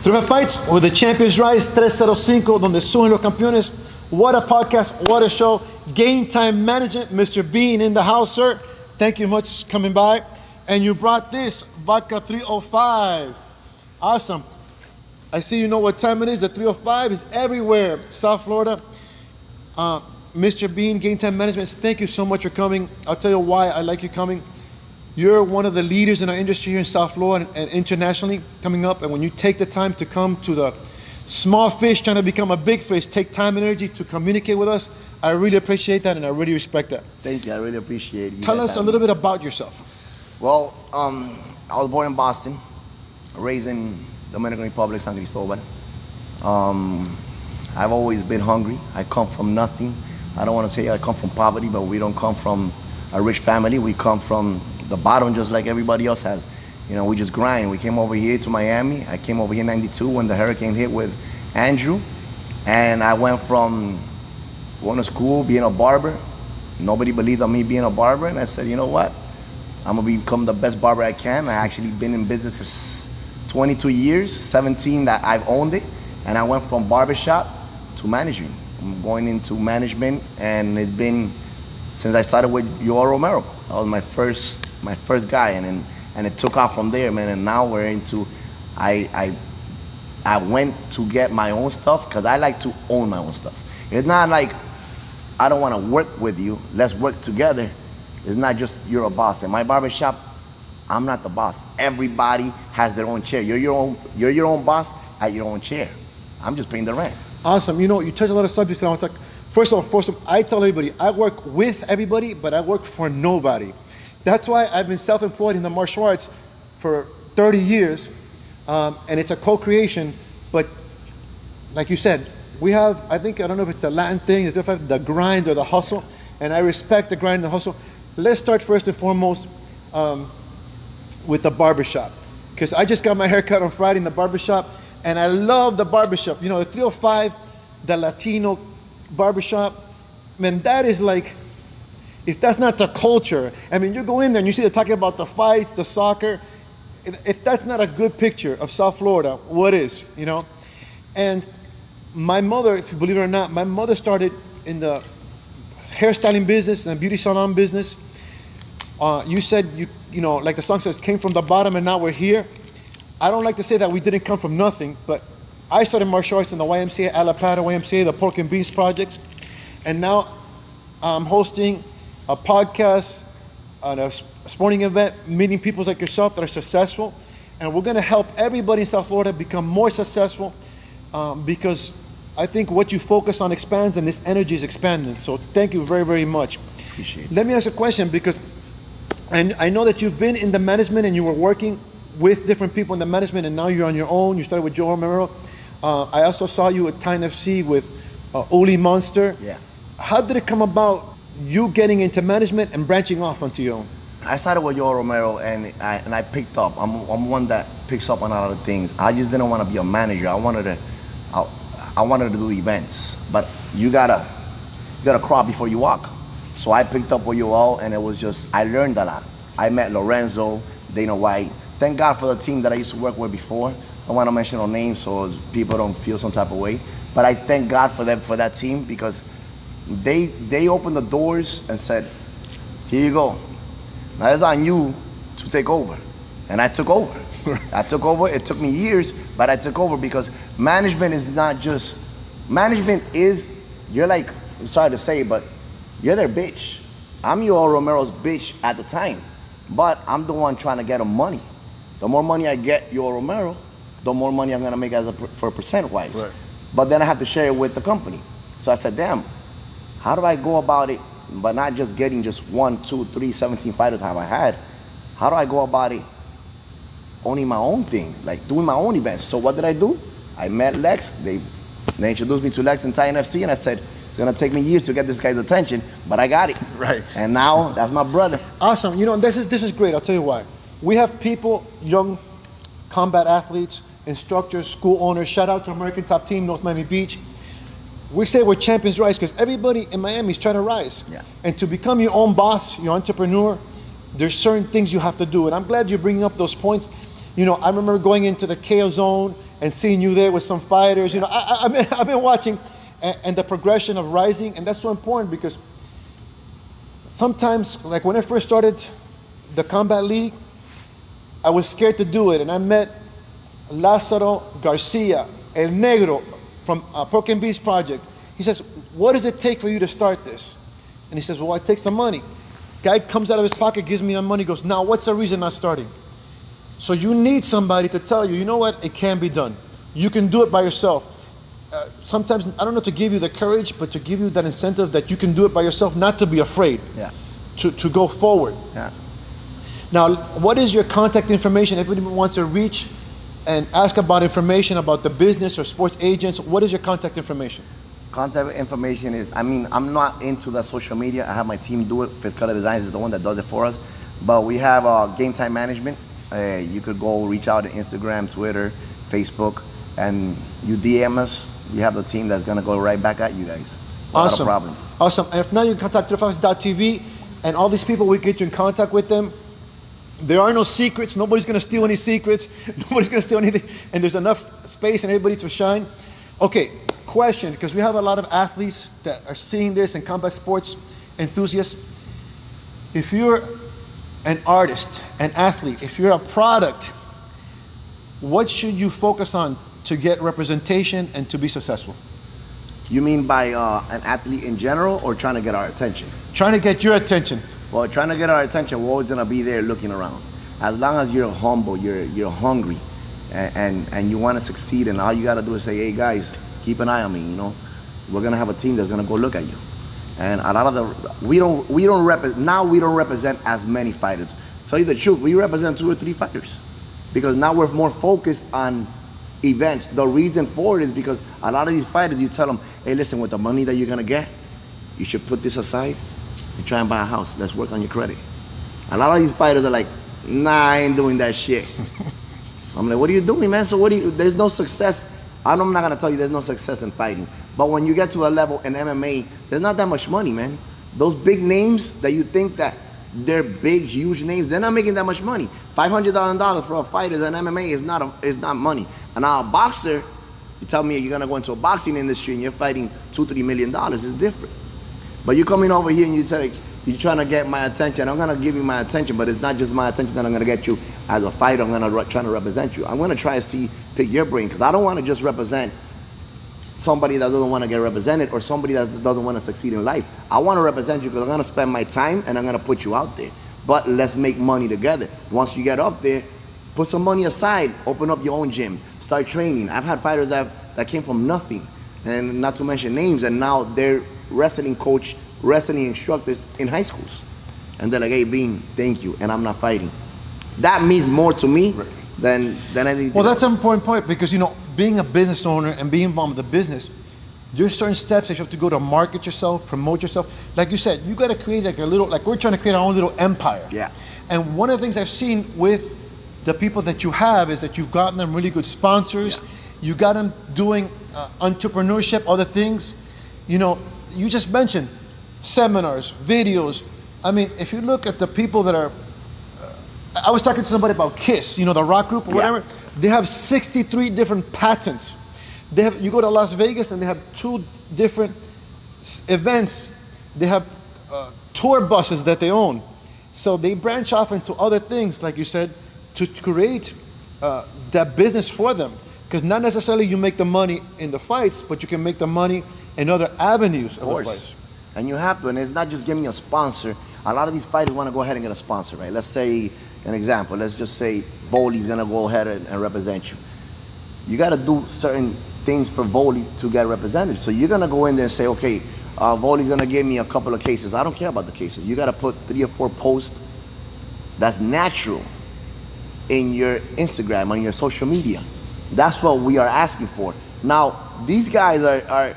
305 Fights, where the champions rise, 305, donde suben los campeones. What a podcast, what a show. GameTime Management, Mr. Bean in the house, sir. Thank you much for coming by. And you brought this, vodka 305. Awesome. I see you know what time it is. The 305 is everywhere. South Florida. Mr. Bean, GameTime Management, thank you so much for coming. I'll tell you why I like you coming. You're one of the leaders in our industry here in South Florida and internationally coming up. And when you take the time to come to the small fish trying to become a big fish, take time and energy to communicate with us, I really appreciate that and I really respect that. Thank you. I really appreciate it. Tell us a little bit about yourself. Well, I was born in Boston, raised in Dominican Republic, San Cristobal. I've always been hungry. I come from nothing. I don't want to say I come from poverty, but we don't come from a rich family. We come from the bottom just like everybody else has. You know, we just grind. We came over here to Miami. I came over here in '92 when the hurricane hit with Andrew. And I went from going to school, being a barber. Nobody believed on me being a barber. And I said, you know what? I'm going to become the best barber I can. I actually been in business for 22 years, 17 that I've owned it. And I went from barbershop to management. I'm going into management, and it's been since I started with Yoel Romero. That was my first guy, and it took off from there, man. And now we're into, I went to get my own stuff because I like to own my own stuff. It's not like I don't want to work with you. Let's work together. It's not just you're a boss. In my barbershop, I'm not the boss. Everybody has their own chair. You're your own boss at your own chair. I'm just paying the rent. Awesome. You know, you touch a lot of subjects, and I want to talk. First of all, I tell everybody, I work with everybody, but I work for nobody. That's why I've been self-employed in the martial arts for 30 years, and it's a co-creation. But like you said, we have, I don't know if it's a Latin thing, the grind or the hustle, and I respect the grind and the hustle. Let's start first and foremost with the barbershop, because I just got my hair cut on Friday in the barbershop, and I love the barbershop. You know, the 305, the Latino barbershop, man, that is like, if that's not the culture, I mean, you go in there and you see they're talking about the fights, the soccer. If that's not a good picture of South Florida, what is, you know? And my mother, if you believe it or not, my mother started in the hairstyling business and beauty salon business. You said, you know, like the song says, came from the bottom and now we're here. I don't like to say that we didn't come from nothing, but I started martial arts in the YMCA, Alapata YMCA, the Pork and Beans projects. And now I'm hosting a podcast on a sporting event, meeting people like yourself that are successful. And we're gonna help everybody in South Florida become more successful because I think what you focus on expands and this energy is expanding. So thank you very, very much. Appreciate it. Let me ask a question, because I know that you've been in the management and you were working with different people in the management, and now you're on your own. You started with Joe Romero. I also saw you at Time FC with Uli Monster. Yeah. How did it come about, you getting into management and branching off onto your own? I started with Joe Romero, and I picked up. I'm one that picks up on a lot of things. I just didn't want to be a manager. I wanted to do events, but you gotta crawl before you walk. So I picked up with Joel, and it was just, I learned a lot. I met Lorenzo, Dana White. Thank God for the team that I used to work with before. I don't want to mention no names so people don't feel some type of way. But I thank God for them, for that team, because they opened the doors and said, here you go. Now it's on you to take over. And I took over. I took over. It took me years, but I took over because management is not just, management is, you're like, I'm sorry to say, but you're their bitch. I'm Yoel Romero's bitch at the time, but I'm the one trying to get him money. The more money I get Yoel Romero, the more money I'm gonna make for percent-wise. Right. But then I have to share it with the company. So I said, damn, how do I go about it, but not just getting just 1, 2, 3, 17 fighters have I had? How do I go about it owning my own thing, like doing my own events? So what did I do? I met Lex. They introduced me to Lex and Time FC, and I said, it's gonna take me years to get this guy's attention, but I got it. Right. And now, that's my brother. Awesome. You know, this is great. I'll tell you why. We have people, young combat athletes, instructors, school owners. Shout out to American Top Team, North Miami Beach. We say we're champions rise because everybody in Miami is trying to rise. Yeah. And to become your own boss, your entrepreneur, there's certain things you have to do. And I'm glad you're bringing up those points. You know, I remember going into the KO zone and seeing you there with some fighters. You know, I've been watching and the progression of rising, and that's so important because sometimes, like when I first started the Combat League, I was scared to do it, and I met Lázaro Garcia, El Negro, from Pork and Beast Project. He says, what does it take for you to start this? And he says, well, it takes the money. Guy comes out of his pocket, gives me the money, goes, now what's the reason not starting? So you need somebody to tell you, you know what, it can be done. You can do it by yourself. Sometimes, I don't know, to give you the courage, but to give you that incentive that you can do it by yourself, not to be afraid, to go forward. Now, what is your contact information? If anyone wants to reach and ask about information about the business or sports agents, what is your contact information? Contact information is, I mean, I'm not into the social media. I have my team do it. Fifth Color Designs is the one that does it for us. But we have GameTime Management. You could go reach out to Instagram, Twitter, Facebook, and you DM us. We have the team that's gonna go right back at you guys. Not a problem. Awesome. And if not, you can contact 305FIGHTSTV, and all these people, we get you in contact with them. There are no secrets. Nobody's gonna steal any secrets. Nobody's gonna steal anything. And there's enough space and everybody to shine. Okay, question, because we have a lot of athletes that are seeing this and combat sports enthusiasts. If you're an artist, an athlete, if you're a product, what should you focus on to get representation and to be successful? You mean by an athlete in general, or trying to get our attention? Trying to get your attention. Well, trying to get our attention, we're always gonna be there looking around. As long as you're humble, you're hungry, and you wanna succeed, and all you gotta do is say, hey guys, keep an eye on me, you know? We're gonna have a team that's gonna go look at you. And a lot of the, we don't represent as many fighters. Tell you the truth, we represent 2 or 3 fighters. Because now we're more focused on events. The reason for it is because a lot of these fighters, you tell them, hey listen, with the money that you're gonna get, you should put this aside and try and buy a house. Let's work on your credit. A lot of these fighters are like, nah, I ain't doing that shit. I'm like, what are you doing, man? So there's no success. I'm not gonna tell you there's no success in fighting. But when you get to a level in MMA, there's not that much money, man. Those big names that you think that they're big, huge names, they're not making that much money. $500,000 for a fighter in MMA is not money. And now a boxer, you tell me you're gonna go into a boxing industry and you're fighting $2-3 million, it's different. But you're coming over here and you say, you're trying to get my attention. I'm gonna give you my attention, but it's not just my attention that I'm gonna get you as a fighter. I'm gonna try to represent you. I'm gonna try to pick your brain, because I don't wanna just represent somebody that doesn't wanna get represented, or somebody that doesn't wanna succeed in life. I wanna represent you because I'm gonna spend my time and I'm gonna put you out there. But let's make money together. Once you get up there, put some money aside, open up your own gym, start training. I've had fighters that came from nothing, and not to mention names, and now they're wrestling coach, wrestling instructors in high schools. And they're like, hey, Bean, thank you, and I'm not fighting. That means more to me than anything. Well, that's an important point, because, you know, being a business owner and being involved with the business, there's certain steps that you have to go to market yourself, promote yourself. Like you said, you got to create like a little, like we're trying to create our own little empire. Yeah. And one of the things I've seen with the people that you have is that you've gotten them really good sponsors. Yeah. You got them doing entrepreneurship, other things. You know, you just mentioned seminars, videos. I mean, if you look at the people that are, I was talking to somebody about KISS, you know, the rock group or whatever. They have 63 different patents. They have, you go to Las Vegas and they have 2 different events. They have tour buses that they own. So they branch off into other things, like you said, to create that business for them. Because not necessarily you make the money in the fights, but you can make the money in other avenues of the fights. And you have to, and it's not just giving you a sponsor. A lot of these fighters want to go ahead and get a sponsor, right? Let's say, an example, let's just say Volley's gonna go ahead and represent you. You gotta do certain things for Volley to get represented. So you're gonna go in there and say, okay, Volley's gonna give me a couple of cases. I don't care about the cases. You gotta put 3 or 4 posts that's natural in your Instagram, on your social media. That's what we are asking for. Now, these guys are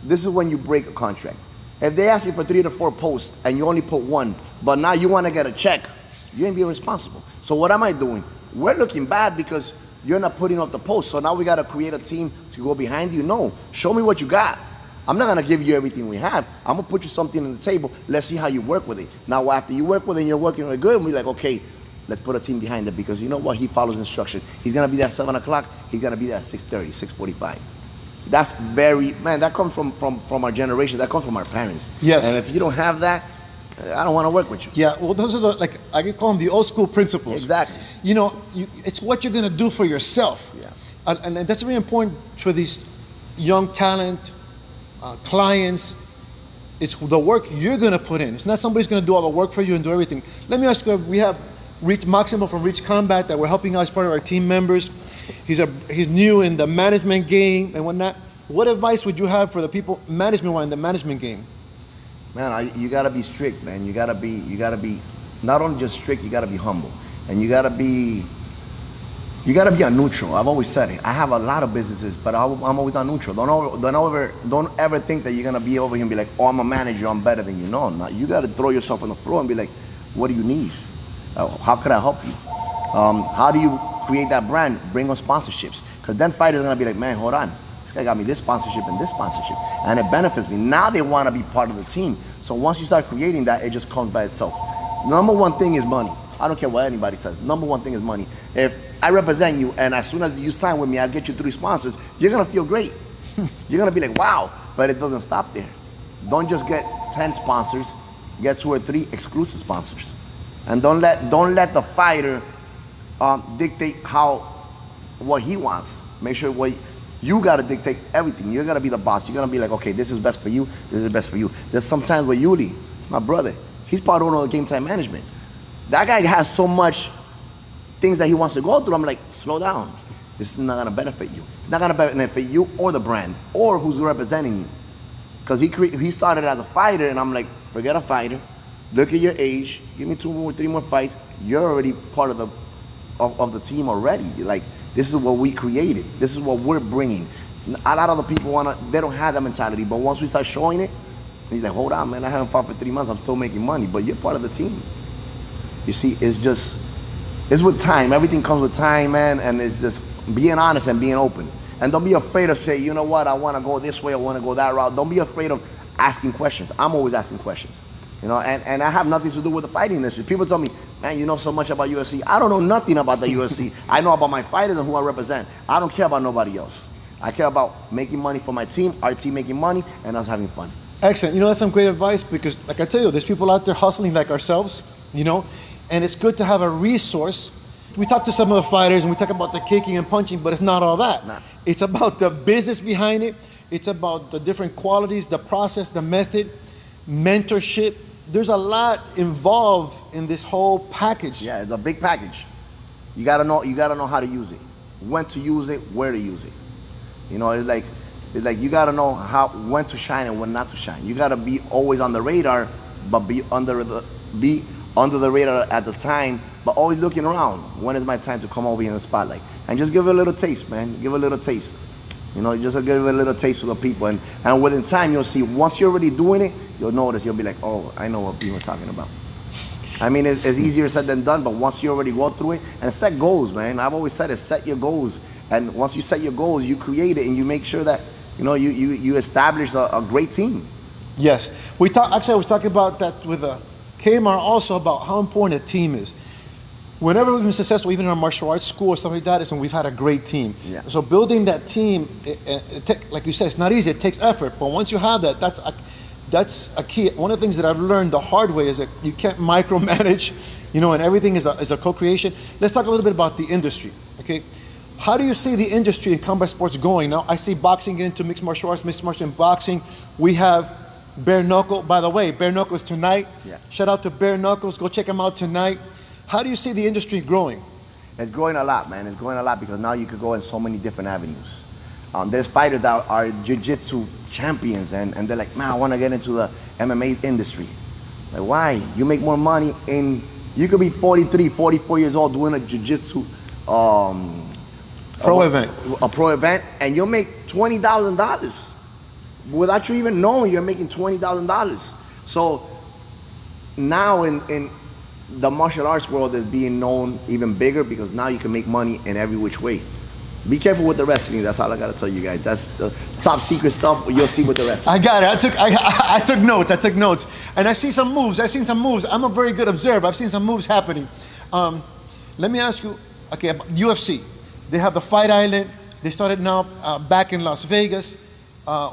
this is when you break a contract. If they ask you for 3 to 4 posts and you only put 1, but now you wanna get a check, you ain't being responsible. So what am I doing? We're looking bad because you're not putting up the post. So now we gotta create a team to go behind you. No, show me what you got. I'm not gonna give you everything we have. I'm gonna put you something on the table. Let's see how you work with it. Now after you work with it and you're working really good, we're like, okay, Let's put a team behind it because you know what? He follows instruction. He's gonna be there at 7 o'clock. He's gonna be there at 6:30, 6:45. That's that comes from our generation. That comes from our parents. Yes. And if you don't have that, I don't want to work with you. Yeah, well, those are I can call them the old school principles. Exactly. You know, it's what you're gonna do for yourself. Yeah. And that's very important for these young talent clients. It's the work you're gonna put in. It's not somebody's gonna do all the work for you and do everything. Let me ask you, we have Maximo from Reach Combat that we're helping out as part of our team members. He's new in the management game and whatnot. What advice would you have for the people management-wise in the management game? Man, you gotta be strict, man. You gotta be not only just strict, you gotta be humble, and you gotta be a neutral. I've always said it. I have a lot of businesses, but I'm always on neutral. Don't ever think that you're gonna be over here and be like, oh, I'm a manager, I'm better than you. No, not. You gotta throw yourself on the floor and be like, what do you need? How could I help you? How do you create that brand? Bring on sponsorships, because then fighters are gonna be like, man, hold on. This guy got me this sponsorship and this sponsorship, and it benefits me. Now they want to be part of the team. So once you start creating that, it just comes by itself. Number one thing is money. I don't care what anybody says. Number one thing is money. If I represent you, and as soon as you sign with me, I get you 3 sponsors, you're gonna feel great. You're gonna be like, wow. But it doesn't stop there. Don't just get 10 sponsors. Get 2 or 3 exclusive sponsors, and don't let the fighter dictate what he wants. Make sure you gotta dictate everything. You're gonna be the boss. You're gonna be like, okay, this is best for you. This is best for you. There's sometimes with Yuli, it's my brother. He's part owner of GameTime Management. That guy has so much things that he wants to go through. I'm like, slow down. This is not gonna benefit you. It's not gonna benefit you or the brand or who's representing you. Because he started as a fighter, and I'm like, forget a fighter. Look at your age. Give me 2 more, 3 more fights. You're already part of the team already. You're like, this is what we created. This is what we're bringing. A lot of the people they don't have that mentality. But once we start showing it, he's like, hold on, man, I haven't fought for 3 months. I'm still making money. But you're part of the team. You see, it's with time. Everything comes with time, man. And it's just being honest and being open. And don't be afraid of saying, you know what, I want to go this way, I want to go that route. Don't be afraid of asking questions. I'm always asking questions. You know, and I have nothing to do with the fighting industry. People tell me, man, you know so much about UFC. I don't know nothing about the UFC. I know about my fighters and who I represent. I don't care about nobody else. I care about making money for my team, our team making money, and us having fun. Excellent. You know, that's some great advice because, like I tell you, there's people out there hustling like ourselves, you know, and it's good to have a resource. We talk to some of the fighters and we talk about the kicking and punching, but it's not all that. Nah. It's about the business behind it. It's about the different qualities, the process, the method, mentorship. There's a lot involved in this whole package. Yeah, it's a big package. You gotta know how to use it, when to use it, where to use it. You know, it's like you gotta know when to shine and when not to shine. You gotta be always on the radar, but be under the radar at the time, but always looking around. When is my time to come over here in the spotlight? And just give it a little taste, man. Give it a little taste. You know, just give it a little taste to the people. And within time, you'll see, once you're already doing it, you'll notice, you'll be like, oh, I know what people are talking about. I mean, it's easier said than done, but once you already go through it, and set goals, man. I've always said it, set your goals. And once you set your goals, you create it and you make sure that, you know, you establish a great team. Yes. Actually, I was talking about that with Kmart also about how important a team is. Whenever we've been successful, even in our martial arts school or something like that, is when we've had a great team. Yeah. So building that team, like you said, it's not easy. It takes effort. But once you have that, that's a key. One of the things that I've learned the hard way is that you can't micromanage, you know, and everything is a co-creation. Let's talk a little bit about the industry, okay? How do you see the industry in combat sports going? Now, I see boxing get into mixed martial arts and boxing. We have Bare Knuckle. By the way, Bare Knuckles tonight. Yeah. Shout out to Bare Knuckles. Go check him out tonight. How do you see the industry growing? It's growing a lot, man. It's growing a lot because now you could go in so many different avenues. There's fighters that are jiu-jitsu champions and they're like, man, I want to get into the MMA industry. Like, why? You make more money you could be 43, 44 years old doing a jiu-jitsu Pro event. A pro event, and you'll make $20,000. Without you even knowing, you're making $20,000. So now in the martial arts world is being known even bigger because now you can make money in every which way. Be careful with the wrestling. That's all I gotta tell you guys. That's the top secret stuff you'll see with the wrestling. I got it. I took notes. And I see some moves. I've seen some moves. I'm a very good observer. I've seen some moves happening. let me ask you, okay, about UFC. They have the Fight Island. They started now back in Las Vegas.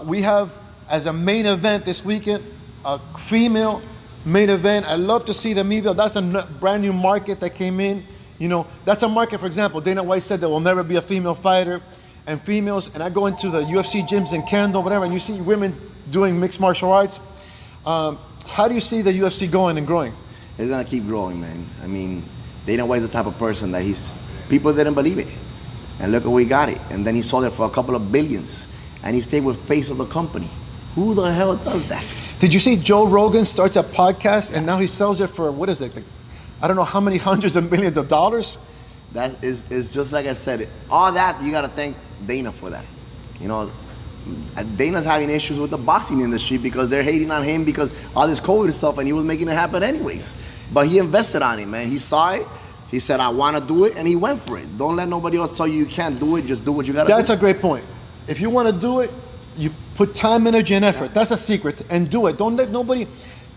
We have, as a main event this weekend, a female main event. I love to see the Meadville. That's a brand new market that came in. You know, that's a market, for example, Dana White said there will never be a female fighter and females, and I go into the UFC gyms in Kendall, whatever, and you see women doing mixed martial arts. How do you see the UFC going and growing? It's gonna keep growing, man. I mean, Dana White's the type of person that people didn't believe it. And look at where he got it. And then he sold it for a couple of billions. And he stayed with face of the company. Who the hell does that? Did you see Joe Rogan starts a podcast and now he sells it for, what is it? I don't know how many hundreds of millions of dollars? That is just like I said. All that, you gotta thank Dana for that. You know, Dana's having issues with the boxing industry because they're hating on him because all this COVID stuff, and he was making it happen anyways. But he invested on it, man. He saw it. He said, I want to do it, and he went for it. Don't let nobody else tell you can't do it. Just do what you got to do. That's a great point. If you want to do it, you put time, energy, and effort. That's a secret, and do it. Don't let nobody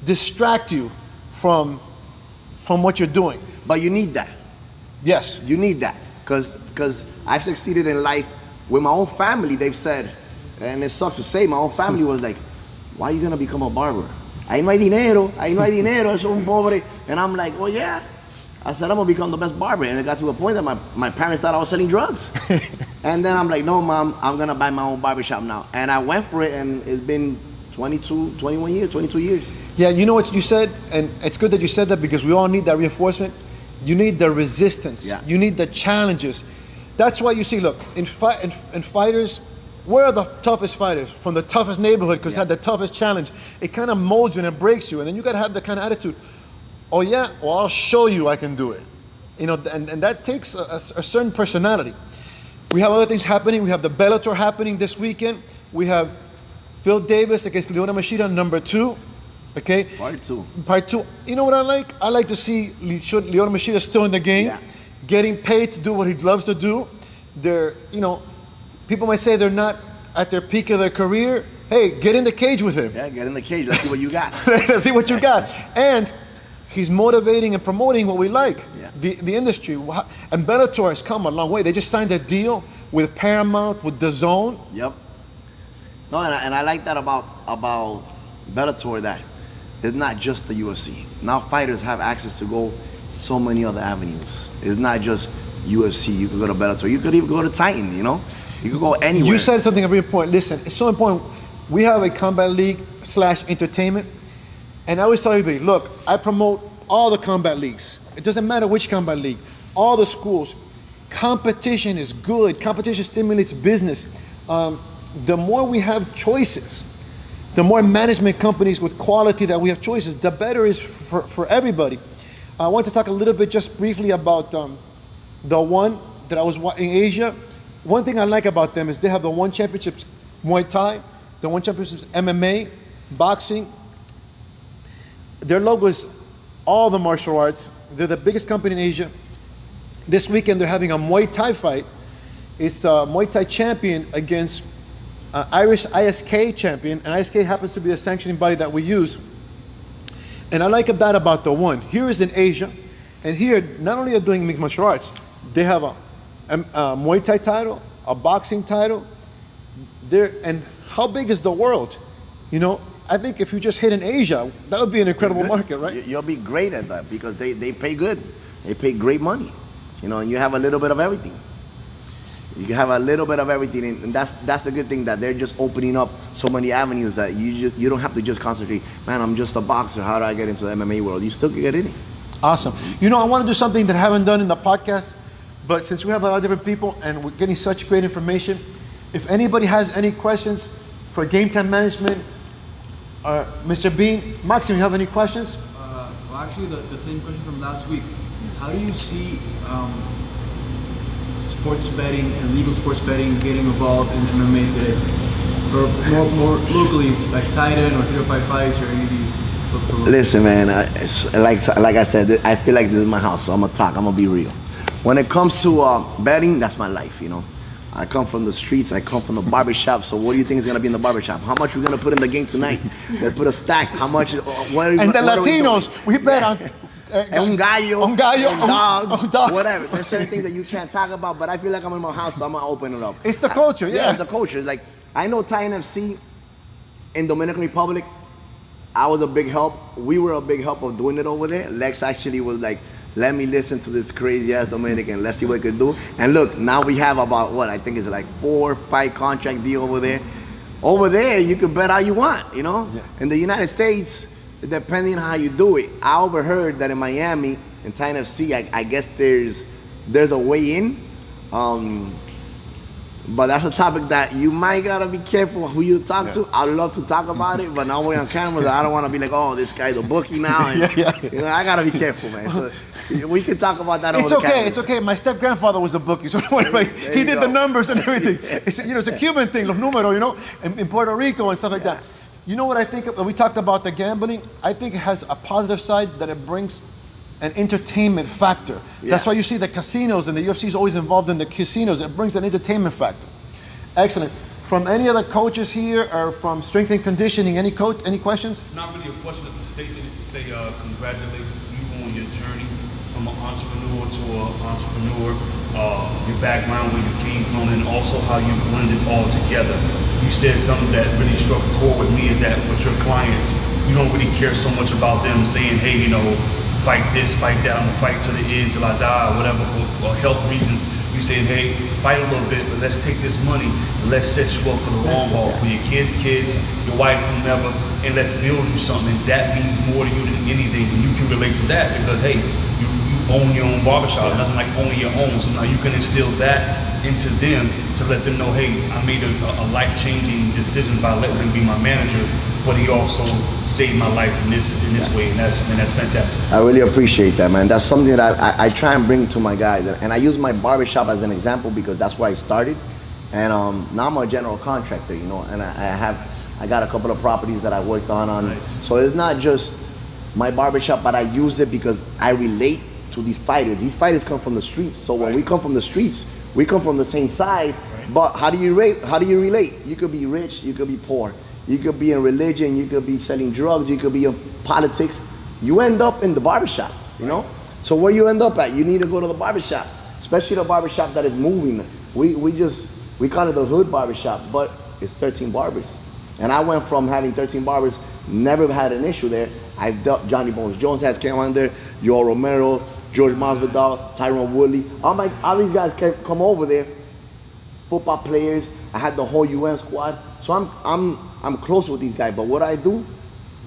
distract you from what you're doing. But you need that. Yes. You need that. Because I've succeeded in life with my own family. They've said, and it sucks to say, my own family was like, why are you going to become a barber? Ahí no hay dinero. Ahí no hay dinero. Es un pobre. And I'm like, well, yeah. I said, I'm going to become the best barber. And it got to the point that my parents thought I was selling drugs. And then I'm like, no, Mom, I'm going to buy my own barbershop now. And I went for it, and it's been 21 years, 22 years. Yeah, you know what you said? And it's good that you said that because we all need that reinforcement. You need the resistance. Yeah. You need the challenges. That's why you see, look, in fighters, where are the toughest fighters? From the toughest neighborhood, because they had the toughest challenge. It kind of molds you and it breaks you. And then you got to have the kind of attitude. Oh yeah, well I'll show you I can do it. You know, and that takes a certain personality. We have other things happening. We have the Bellator happening this weekend. We have Phil Davis against Lyoto Machida, number 2. Okay? Part 2. Part 2. You know what I like? I like to see Lyoto Machida still in the game, getting paid to do what he loves to do. They're, you know, people might say they're not at their peak of their career. Hey, get in the cage with him. Yeah, get in the cage. Let's see what you got. Let's see what you got. And he's motivating and promoting what we like, the industry. And Bellator has come a long way. They just signed a deal with Paramount, with DAZN. Yep. No, and I like that about Bellator, that it's not just the UFC. Now fighters have access to go so many other avenues. It's not just UFC. You could go to Bellator. You could even go to Titan, you know? You could go anywhere. You said something very important. Listen, it's so important. We have a combat league / entertainment. And I always tell everybody, look, I promote all the combat leagues. It doesn't matter which combat league, all the schools. Competition is good. Competition stimulates business. The more we have choices, the more management companies with quality that we have choices, the better it is for everybody. I want to talk a little bit just briefly about the one that I was in Asia. One thing I like about them is they have the one championships Muay Thai, the one championships MMA, boxing. Their logo is all the martial arts. They're the biggest company in Asia. This weekend they're having a Muay Thai fight. It's the Muay Thai champion against Irish ISK champion, and ISK happens to be the sanctioning body that we use. And I like that about the one. Here is in Asia, and here not only are doing mixed martial arts, they have a Muay Thai title, a boxing title. And how big is the world? You know, I think if you just hit in Asia, that would be an incredible market, right? You'll be great at that because they pay good. They pay great money. You know, and you have a little bit of everything. You have a little bit of everything, and that's the good thing, that they're just opening up so many avenues that you don't have to just concentrate. Man, I'm just a boxer. How do I get into the MMA world? You still can get in it. Awesome. You know, I want to do something that I haven't done in the podcast, but since we have a lot of different people and we're getting such great information, if anybody has any questions for GameTime Management, Mr. Bean, Maxim, you have any questions? Well, actually, the same question from last week. How do you see sports betting and legal sports betting getting involved in MMA today? Or more locally, like Titan or 305 Fights or any of these? Listen, man, like I said, I feel like this is my house, so I'm going to talk. I'm going to be real. When it comes to betting, that's my life, you know. I come from the streets, I come from the barbershop, so what do you think is going to be in the barbershop? How much are we going to put in the game tonight? Let's put a stack. How much? And the Latinos, we bet on un gallo, un gallo, and dogs, dogs. whatever. There's certain things that you can't talk about, but I feel like I'm in my house, so I'm gonna open it up. It's the culture, yeah. It's the culture. It's like, I know Thai NFC in Dominican Republic, I was a big help. We were a big help of doing it over there. Lex actually was like, let me listen to this crazy ass Dominican, let's see what we could do. And look, now we have about what, I think it's like 4 fight contract deal over there. Over there, you can bet all you want, you know? Yeah. In the United States, depending on how you do it, I overheard that in Miami, in Thai NFC, I guess there's a way in. But that's a topic that you might gotta be careful who you talk to. I'd love to talk about it, but now we're on camera, so I don't wanna be like, oh, this guy's a bookie now. And, you know, I gotta be careful, man. So we can talk about that over the camera. It's okay. My step-grandfather was a bookie, so he did the numbers and everything. It's, you know, it's a Cuban thing, los números, you know, in Puerto Rico and stuff like that. You know what I think, we talked about the gambling, I think it has a positive side that it brings an entertainment factor. Yeah. That's why you see the casinos, and the UFC is always involved in the casinos. It brings an entertainment factor. Excellent. From any other coaches here, or from strength and conditioning, any questions? Not really a question, it's a statement. It's to say congratulate you on your journey from an entrepreneur to an entrepreneur, your background, where you came from, and also how you blended it all together. You said something that really struck a chord with me, is that with your clients, you don't really care so much about them saying, hey, you know, fight this, fight that, I'm gonna fight to the end till I die, or whatever, for health reasons. You saying, hey, fight a little bit, but let's take this money and let's set you up for the long haul, for your kids, your wife, whomever, and let's build you something. And that means more to you than anything, and you can relate to that because, hey, you own your own barbershop, nothing like owning your own. So now you can instill that into them to let them know, hey, I made a life-changing decision by letting him be my manager, but he also saved my life in this way, and that's fantastic. I really appreciate that, man. That's something that I try and bring to my guys, and I use my barbershop as an example because that's where I started, and now I'm a general contractor, you know, and I got a couple of properties that I worked on. Nice. So it's not just my barbershop, but I use it because I relate to these fighters. These fighters come from the streets, so when we come from the streets, we come from the same side. But how do you relate? You could be rich, you could be poor. You could be in religion, you could be selling drugs, you could be in politics. You end up in the barbershop, you know? So where you end up at, you need to go to the barbershop, especially the barbershop that is moving. We call it the hood barbershop, but it's 13 barbers. And I went from having 13 barbers, never had an issue there. I've dealt, Johnny Bones Jones has came on there, Joel Romero, George Masvidal, Tyron Woodley. All these guys can come over there, football players. I had the whole UN squad. So I'm close with these guys, but what I do,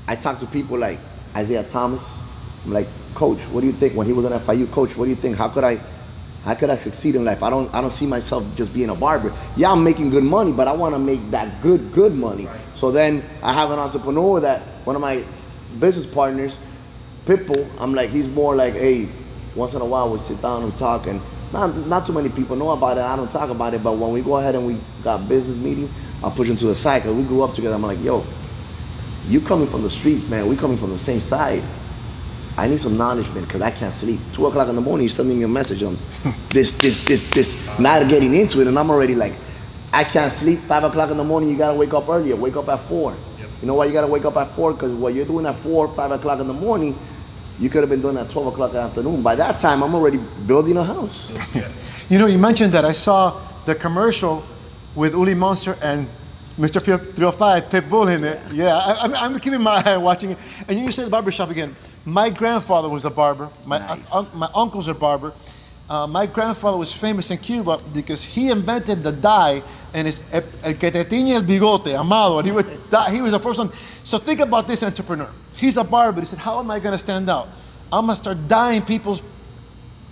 I talk to people like Isaiah Thomas. I'm like, Coach, what do you think? When he was on FIU, Coach, what do you think? How could I succeed in life? I don't see myself just being a barber. Yeah, I'm making good money, but I want to make that good money. Right. So then I have an entrepreneur that, one of my business partners, Pitbull, I'm like, he's more like, hey, once in a while we sit down and talk, and not too many people know about it. I don't talk about it, but when we go ahead and we got business meetings, I'll push him to the side, because we grew up together. I'm like, yo, you coming from the streets, man, we coming from the same side. I need some nourishment because I can't sleep. 2 o'clock in the morning, you're sending me a message on this, not getting into it, and I'm already like, I can't sleep. 5 o'clock in the morning, you gotta wake up earlier. Wake up at 4. Yep. You know why you gotta wake up at 4? Because what you're doing at 4, 5 o'clock in the morning, you could have been doing at 12 o'clock in the afternoon. By that time, I'm already building a house. You know, you mentioned that. I saw the commercial with Uli Monster and Mr. 305, Pitbull in it. Yeah, I'm keeping my eye watching it. And you said the barbershop again. My grandfather was a barber. My uncle's a barber. My grandfather was famous in Cuba because he invented the dye, and it's el que te tiñe el bigote, Amado. And he was the first one. So think about this entrepreneur. He's a barber. He said, how am I going to stand out? I'm going to start dyeing people's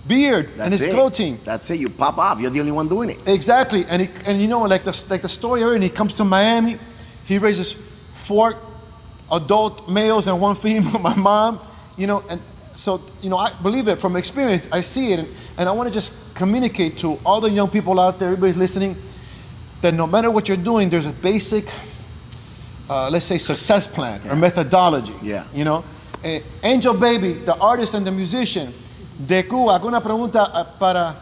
beard and his protein. That's it. You pop off. You're the only one doing it. Exactly. And you know, like the story here, and he comes to Miami. He raises 4 adult males and 1 female, my mom, you know, and so, you know, I believe it from experience. I see it, and I want to just communicate to all the young people out there, everybody listening, that no matter what you're doing, there's a basic, let's say, success plan or methodology. Yeah. You know, Angel Baby, the artist and the musician de Cuba, con una pregunta para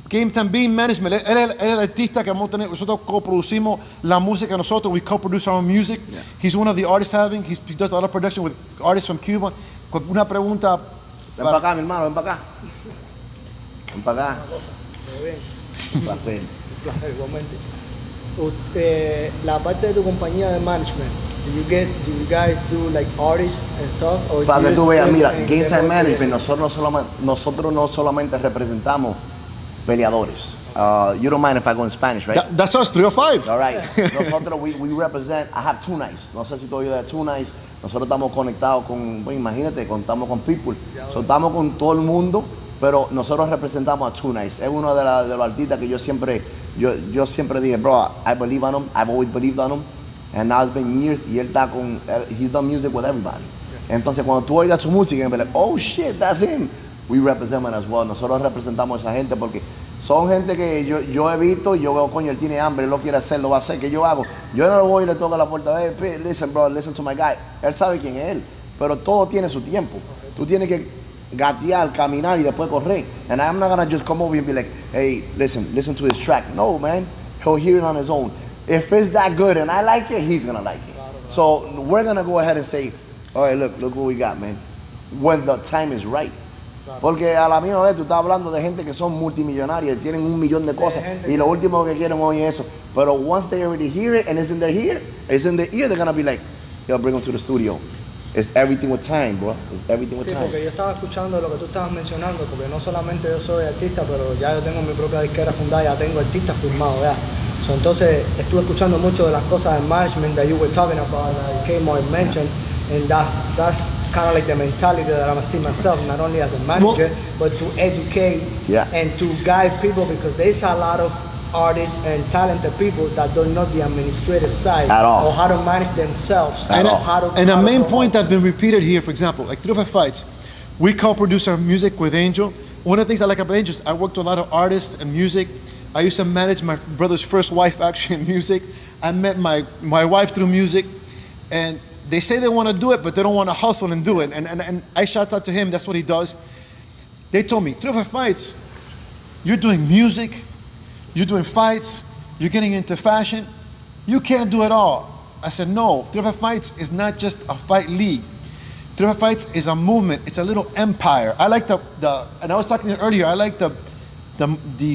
GameTime Management. Él es el artista que nosotros coproducimos la música nosotros. We co-produce our own music. Yeah. He's one of the artists he does a lot of production with artists from Cuba. Una pregunta Ven para acá, mi hermano, ven para acá. Ven para acá. Todo bien. Un placer. Un placer, igualmente. La parte de tu compañía de management, do you guys do like artists and stuff? Or Para que tú veas, mira, GameTime Management, nosotros nosotros no solamente representamos peleadores. You don't mind if I go in Spanish, right? That's us, 305. All right. Nosotros, we represent, I have two nights. No sé si tú oyes de two nights. Nosotros estamos conectados con, bueno, imagínate, contamos con people. So, estamos con todo el mundo, pero nosotros representamos a two nights. Es uno de los artistas que yo siempre dije, bro, I believe on him. I've always believed on him. And now it's been years. Y él está con, he's done music with everybody. Entonces, cuando tú oigas su música, you're like, oh shit, that's him. We represent him as well. Nosotros representamos a esa gente porque son gente que yo he visto y yo veo, coño, él tiene hambre, él lo quiere hacer, lo va a hacer. ¿Qué yo hago? Yo no lo voy y le toco la puerta. Hey, listen, bro, listen to my guy. Él sabe quién es él, pero todo tiene su tiempo. Tú tienes que gatear, caminar y después correr. And I'm not gonna just come over and be like, hey, listen to his track. No, man, he'll hear it on his own. If it's that good and I like it, he's gonna like it. So we're gonna go ahead and say, all right, look what we got, man. When the time is right. Porque a la misma vez tú estás hablando de gente que son multimillonarios, tienen 1 millón de cosas y lo último que quieren hoy es eso. Pero once they already hear it and it's in their ear, they're gonna be like, yo, bring them to the studio. It's everything with time, bro. It's everything with time. Porque yo estaba escuchando lo que tú estabas mencionando, porque no solamente yo soy artista, pero ya yo tengo mi propia disquera fundada, ya tengo artistas firmados, ya. So, entonces estuve escuchando mucho de las cosas de management that you were talking about, that Kmart mentioned, and that's kind of like the mentality that I see myself, not only as a manager, but to educate and to guide people, because there's a lot of artists and talented people that don't know the administrative side at all, or how to manage themselves. And a main point that's been repeated here, for example, like 305 Fights, we co-produce our music with Angel. One of the things I like about Angel is I worked with a lot of artists and music. I used to manage my brother's first wife actually in music. I met my wife through music, and they say they want to do it, but they don't want to hustle and do it. And I shout out to him, that's what he does. They told me, 305 Fights, you're doing music, you're doing fights, you're getting into fashion, you can't do it all. I said, no, 305 Fights is not just a fight league. 305 Fights is a movement, it's a little empire. I like and I was talking earlier, I like the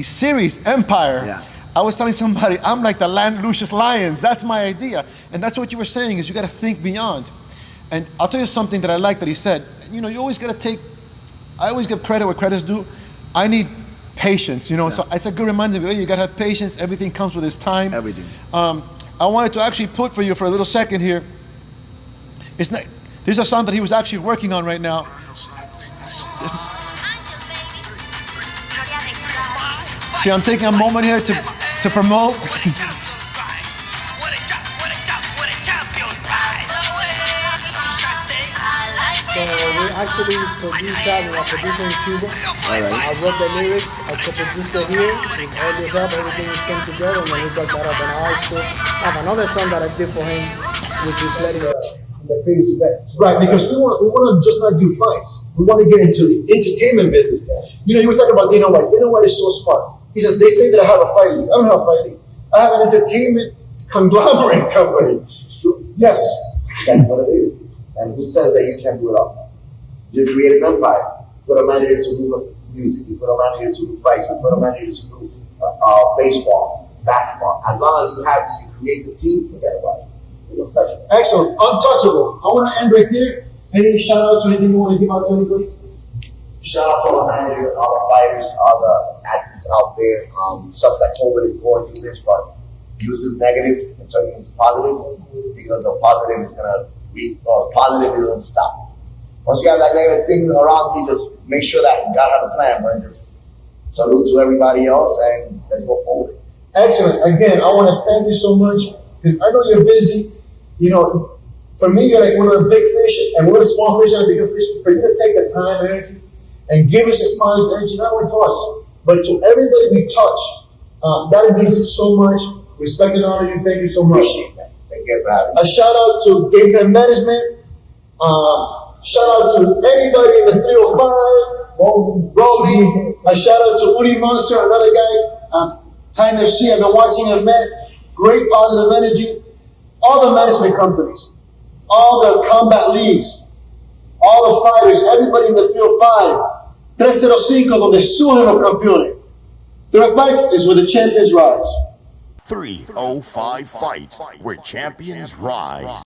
series Empire. Yeah. I was telling somebody, I'm like the Lucius Lyons. That's my idea. And that's what you were saying, is you got to think beyond. And I'll tell you something that I like that he said. You know, you always got to I always give credit where credit's due. I need patience, you know. So it's a good reminder, you got to have patience. Everything comes with its time. Everything. I wanted to actually put for you for a little second here. This is a song that he was actually working on right now. See, I'm taking a moment here to promote. So we actually produced that with a producer in Cuba. I wrote the lyrics, I co-produced it here, with all the help, everything came together, and then we got that up. And I also have another song that I did for him, which we played in the previous event. Right, because we want to just not do fights. We want to get into the entertainment business. You know, you were talking about Dana White. Dana White is so smart. He says, they say that I have a fight league. I don't have a fight league. I have an entertainment conglomerate company. Yes, that's what it is. And who says that you can't do it all? You create an empire. You put a manager to do music. You put a manager to do fights. You put a manager to do baseball, basketball. As long as you create this team, forget about it. Excellent. Untouchable. I want to end right there. Any shout outs or anything you want to give out to anybody? Shout out to our manager, all the fighters, all the athletes out there. Sucks that COVID is going through this, but use this negative and turn it into positive, because the positive is going to positive is going to stop. Once you have that negative thing around you, just make sure that God has a plan, but just salute to everybody else and let's go forward. Excellent. Again, I want to thank you so much, because I know you're busy. You know, for me, you're like one of the big fish, and we're the small fish and the bigger fish. For you to take the time and energy and give us this time and energy, not only to us, but to everybody we touch, that means so much. Respect and honor you. Thank you so much. Thank you for having me. A shout out to GameTime Management. Shout out to everybody in the 305. Brody. A shout out to Udi Monster, another guy. Time FC. I've been watching him, man. Great positive energy. All the management companies, all the combat leagues, all the fighters, everybody in the 305, 305, donde surgen los campeones. 305 Fights is where the champions rise. 305 Fights, where champions rise.